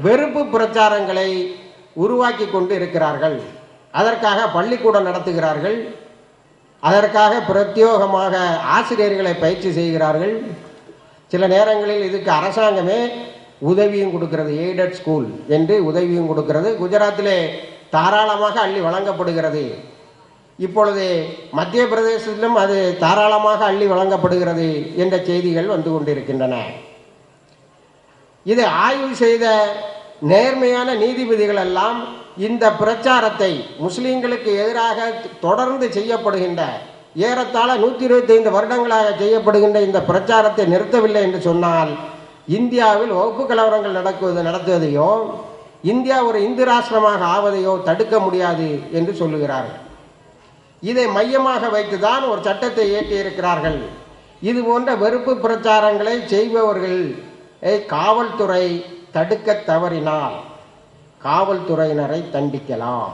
வெறுப்பு பிரச்சாரங்களை உருவாக்கி கொண்டு இருக்கிறார்கள். அதற்காக பள்ளிக்கூடம் நடத்துகிறார்கள், அதற்காக பிரத்யோகமாக ஆசிரியர்களை பயிற்சி செய்கிறார்கள். சில நேரங்களில் இதுக்கு அரசாங்கமே உதவியும் கொடுக்கிறது, எய்டட் ஸ்கூல் என்று உதவியும் கொடுக்கிறது. குஜராத்திலே தாராளமாக அள்ளி வழங்கப்படுகிறது. இப்பொழுது மத்திய பிரதேசத்திலும் அது தாராளமாக அள்ளி வழங்கப்படுகிறது என்ற செய்திகள் வந்து கொண்டிருக்கின்றன. இதை ஆய்வு செய்த நேர்மையான நீதிபதிகள் எல்லாம் இந்த பிரச்சாரத்தை முஸ்லிம்களுக்கு எதிராக தொடர்ந்து செய்யப்படுகின்ற ஏறத்தாழ 125 வருடங்களாக செய்யப்படுகின்ற இந்த பிரச்சாரத்தை நிறுத்தவில்லை என்று சொன்னால் இந்தியாவில் வகுப்பு கலவரங்கள் நடத்துவதையோ இந்தியா ஒரு இந்து ராஷ்டிரமாக ஆவதையோ தடுக்க முடியாது என்று சொல்லுகிறார்கள். இதை மையமாக வைத்துதான் ஒரு சட்டத்தை இயற்றியிருக்கிறார்கள். இது போன்ற வெறுப்பு பிரச்சாரங்களை செய்பவர்கள் காவல்துறை தடுக்க தவறினால் காவல்துறையினரை தண்டிக்கலாம்.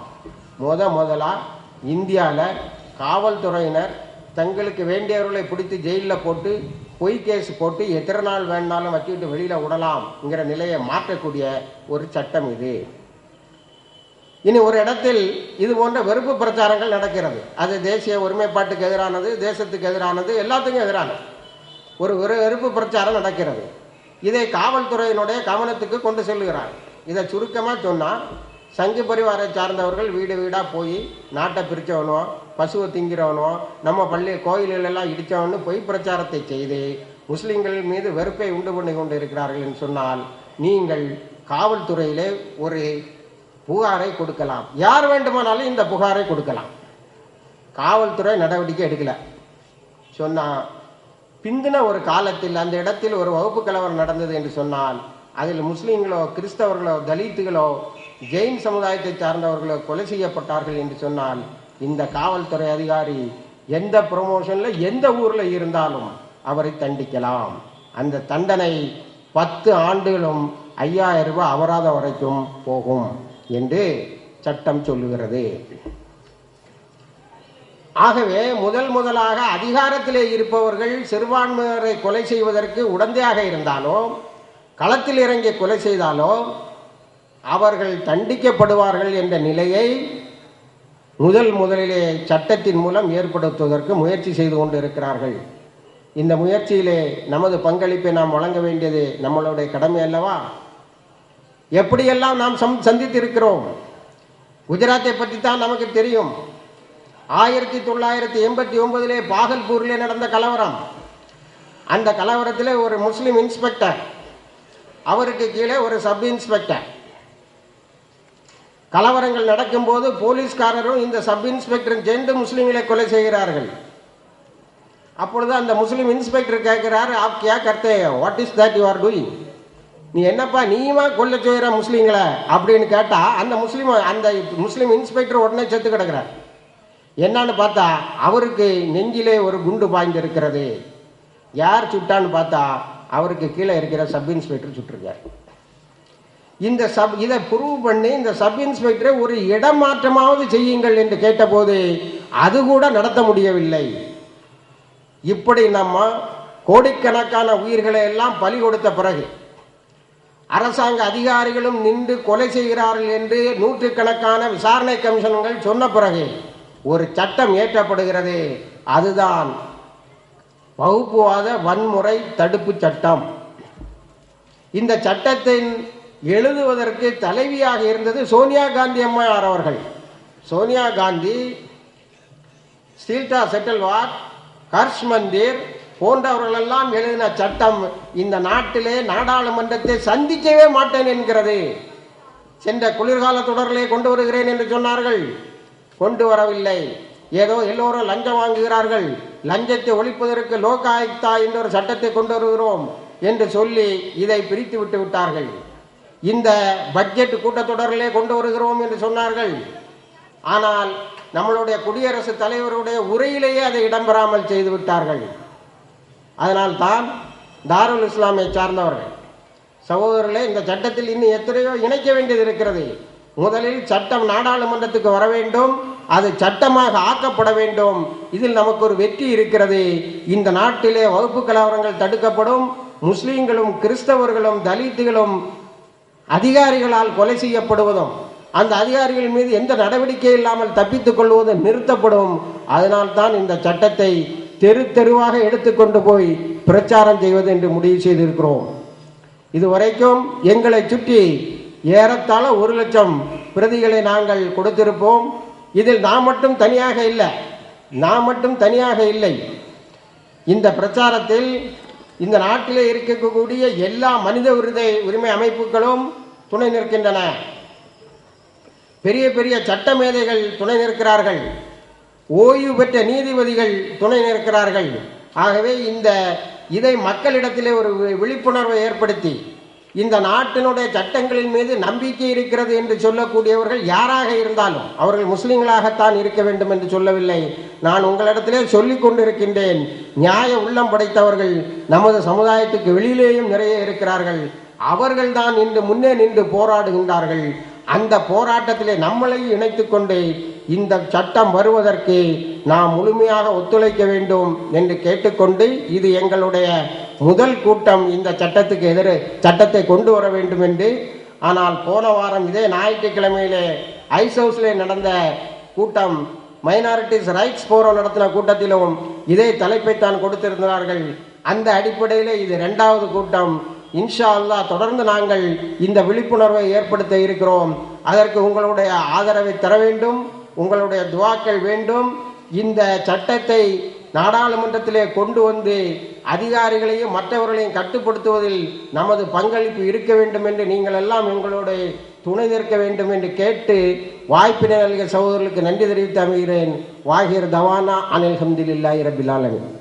முதலா இந்தியாவில் காவல்துறையினர் தங்களுக்கு வேண்டியவர்களை பிடித்து ஜெயிலில் போட்டு பொய் கேஸ் போட்டு எத்தனை நாள் வேணாலும் வச்சுக்கிட்டு வெளியில் விடலாம்ங்கிற நிலையை மாற்றக்கூடிய ஒரு சட்டம் இது. இனி ஒரு இடத்தில் இது போன்ற வெறுப்பு பிரச்சாரங்கள் நடக்கிறது. அது தேசிய ஒருமைப்பாட்டுக்கு எதிரானது, தேசத்துக்கு எதிரானது, எல்லாத்துக்கும் எதிரானது. ஒரு வெறுப்பு பிரச்சாரம் நடக்கிறது. இதை காவல்துறையினுடைய கவனத்துக்கு கொண்டு செல்கிறார். இதை சுருக்கமாக சொன்னால் சங்கு பரிவாரை சார்ந்தவர்கள் வீடு வீடாக போய் நாட்டை பிரித்தவனோ பசுவை திங்கிறவனோ நம்ம பள்ளி கோயில்களெல்லாம் இடித்தவனு பொய் பிரச்சாரத்தை செய்து முஸ்லீம்கள் மீது வெறுப்பை உண்டு பண்ணி கொண்டு இருக்கிறார்கள் என்று சொன்னால் நீங்கள் காவல்துறையிலே ஒரு புகாரை கொடுக்கலாம். யார் வேண்டுமானாலும் இந்த புகாரை கொடுக்கலாம். காவல்துறை நடவடிக்கை எடுக்கல சொன்னால் பிந்தின ஒரு காலத்தில் அந்த இடத்தில் ஒரு வகுப்பு கலவரம் நடந்தது என்று சொன்னால் அதில் முஸ்லீம்களோ கிறிஸ்தவர்களோ தலித்துகளோ ஜெயின் சமுதாயத்தை சார்ந்தவர்களோ கொலை செய்யப்பட்டார்கள் என்று சொன்னால் இந்த காவல்துறை அதிகாரி எந்த ப்ரமோஷனில் எந்த ஊரில் இருந்தாலும் அவரை தண்டிக்கலாம். அந்த தண்டனை 10 ஆண்டுகளும் 5000 ரூபாய் அபராதம் வரைக்கும் போகும் என்று சட்டம் சொல்லுகிறது. ஆகவே முதலாக அதிகாரத்திலே இருப்பவர்கள் சிறுபான்மையினரை கொலை செய்வதற்கு உடந்தையாக இருந்தாலோ களத்தில் இறங்கி கொலை செய்தாலோ அவர்கள் தண்டிக்கப்படுவார்கள் என்ற நிலையை முதலிலே சட்டத்தின் மூலம் ஏற்படுத்துவதற்கு முயற்சி செய்து கொண்டு இருக்கிறார்கள். இந்த முயற்சியிலே நமது பங்களிப்பை நாம் வழங்க வேண்டியது நம்மளுடைய கடமை அல்லவா? எப்படியெல்லாம் நாம் சந்தித்திருக்கிறோம். குஜராத்தை பற்றி தான் நமக்கு தெரியும். 1989 பாகல்பூரிலே நடந்த கலவரம். அந்த கலவரத்தில் ஒரு முஸ்லிம் இன்ஸ்பெக்டர், அவருக்கு கீழே ஒரு சப் இன்ஸ்பெக்டர். கலவரங்கள் நடக்கும்போது போலீஸ்காரரும் இந்த சப் இன்ஸ்பெக்டரும் சேர்ந்து முஸ்லீம்களை கொலை செய்கிறார்கள். அப்பொழுது அந்த முஸ்லீம் இன்ஸ்பெக்டர் கேட்கிறார், ஆப் கியா கர்த்தே, what is that you are doing? நீ என்னப்பா நீமா கொல்ல செய்கிற முஸ்லீம்களை அப்படின்னு கேட்டால் அந்த முஸ்லீம் இன்ஸ்பெக்டர் உடனே செத்து கிடக்கிறார். என்னன்னு பார்த்தா அவருக்கு நெஞ்சிலே ஒரு குண்டு பாய்ந்து இருக்கிறது. யார் சுட்டான்னு பார்த்தா அவருக்கு கீழே இருக்கிற சப் இன்ஸ்பெக்டர் சுட்டிருக்கார். இதை ப்ரூவ் பண்ணி இந்த சப் இன்ஸ்பெக்டரை ஒரு இடமாற்றமாவது செய்யுங்கள் என்று கேட்டபோது அது கூட நடத்த முடியவில்லை. இப்படி நம்ம கோடிக்கணக்கான உயிர்களை எல்லாம் பலி கொடுத்த பிறகு அரசாங்க அதிகாரிகளும் நின்று கொலை செய்கிறார்கள் என்று நூற்றுக்கணக்கான விசாரணை கமிஷன்கள் சொன்ன பிறகு ஒரு சட்டம் இயற்றப்படுகிறது. அதுதான் வகுப்புவாத வன்முறை தடுப்பு சட்டம். இந்த சட்டத்தை எழுதுவதற்கு தலைவியாக இருந்தது சோனியா காந்தி அம்மையார் அவர்கள். சோனியா காந்தி, ஸ்டீல்டா செட்டில்வாட், ஹர்ஷ் மந்திர் போன்றவர்களெல்லாம் எழுதின சட்டம் இந்த நாட்டிலே நாடாளுமன்றத்தை சந்திக்கவே மாட்டேன் என்கிறது. சென்ற குளிர்கால தொடரிலே கொண்டு வருகிறேன் என்று சொன்னார்கள், கொண்டு வரவில்லை. ஏதோ எல்லோரும் லஞ்சம் வாங்குகிறார்கள், லஞ்சத்தை ஒழிப்பதற்கு லோக் ஆயுக்தா என்ற ஒரு சட்டத்தை கொண்டு வருகிறோம் என்று சொல்லி இதை பிரித்து விட்டு விட்டார்கள். இந்த பட்ஜெட் கூட்டத்தொடரிலே கொண்டு வருகிறோம் என்று சொன்னார்கள். ஆனால் நம்மளுடைய குடியரசுத் தலைவருடைய உரையிலேயே அதை இடம்பெறாமல் செய்து விட்டார்கள். அதனால்தான் தாருல் இஸ்லாமை சார்ந்தவர்கள் சகோதரர்களே, இந்த சட்டத்தில் இன்னும் எத்தனையோ இணைக்க வேண்டியது இருக்கிறது. முதலில் சட்டம் நாடாளுமன்றத்துக்கு வர வேண்டும், அது சட்டமாக ஆக்கப்பட வேண்டும். இதில் நமக்கு ஒரு வெற்றி இருக்கிறது. இந்த நாட்டிலே வகுப்பு கலவரங்கள் தடுக்கப்படும். முஸ்லீம்களும் கிறிஸ்தவர்களும் தலித்துகளும் அதிகாரிகளால் கொலை செய்யப்படுவதும் அந்த அதிகாரிகள் மீது எந்த நடவடிக்கை இல்லாமல் தப்பித்துக் கொள்வதும் நிறுத்தப்படும். அதனால்தான் இந்த சட்டத்தை தெரு தெருவாக எடுத்துக்கொண்டு போய் பிரச்சாரம் செய்வது என்று முடிவு செய்திருக்கிறோம். இதுவரைக்கும் எங்களை சுற்றி ஏறத்தாழ 1,00,000 பிரதிகளை நாங்கள் கொடுத்திருப்போம். இதில் நான் மட்டும் தனியாக இல்லை. இந்த பிரச்சாரத்தில் இந்த நாட்டிலே இருக்கக்கூடிய எல்லா மனித உரிமை அமைப்புகளும் துணை நிற்கின்றன. பெரிய பெரிய சட்ட மேதைகள் துணை நிற்கிறார்கள். ஓய்வு பெற்ற நீதிபதிகள் துணை நிற்கிறார்கள். ஆகவே இதை மக்களிடத்திலே ஒரு விழிப்புணர்வை ஏற்படுத்தி இந்த நாட்டினுடைய சட்டங்களின் மீது நம்பிக்கை இருக்கிறது என்று சொல்லக்கூடியவர்கள் யாராக இருந்தாலும் அவர்கள் முஸ்லிம்களாகத்தான் இருக்க வேண்டும் என்று சொல்லவில்லை. நான் உங்களிடத்திலே சொல்லிக் கொண்டிருக்கின்றேன், நியாய உள்ளம் படைத்தவர்கள் நமது சமுதாயத்துக்கு வெளியிலேயும் நிறைய இருக்கிறார்கள். அவர்கள்தான் இன்று முன்னே நின்று போராடுகின்றார்கள். அந்த போராட்டத்திலே நம்மளை இணைத்துக் கொண்டு இந்த சட்டம் வருவதற்கு நாம் முழுமையாக ஒத்துழைக்க வேண்டும் என்று கேட்டுக்கொண்டு, இது எங்களுடைய முதல் கூட்டம். இந்த சட்டத்தை கொண்டு வர வேண்டும் என்று. ஆனால் போன வாரம் இதே ஞாயிற்றுக்கிழமையிலே ஐஸ் ஹவுஸிலே நடந்த கூட்டம், மைனாரிட்டிஸ் ரைட்ஸ் போரம் நடத்தின கூட்டத்திலும் இதே தலைப்பைத்தான் கொடுத்திருந்தார்கள். அந்த அடிப்படையில் இது 2வது கூட்டம். இன்ஷா அல்லாஹ் தொடர்ந்து நாங்கள் இந்த விழிப்புணர்வை ஏற்படுத்த இருக்கிறோம். அதற்கு உங்களுடைய ஆதரவை தர வேண்டும், உங்களுடைய துவாக்கள் வேண்டும். இந்த சட்டத்தை நாடாளுமன்றத்திலே கொண்டு வந்து அதிகாரிகளையும் மற்றவர்களையும் கட்டுப்படுத்துவதில் நமது பங்களிப்பு இருக்க வேண்டும் என்று நீங்கள் எல்லாம் எங்களோட துணை நிற்க வேண்டும் என்று கேட்டு வாய்ப்பினை நல்கிய சகோதரர்களுக்கு நன்றி தெரிவித்து அமைகிறேன். வாஹிர் தவானா அனில் ஹம்துலில்லாஹி ரப்பில் ஆலமீன்.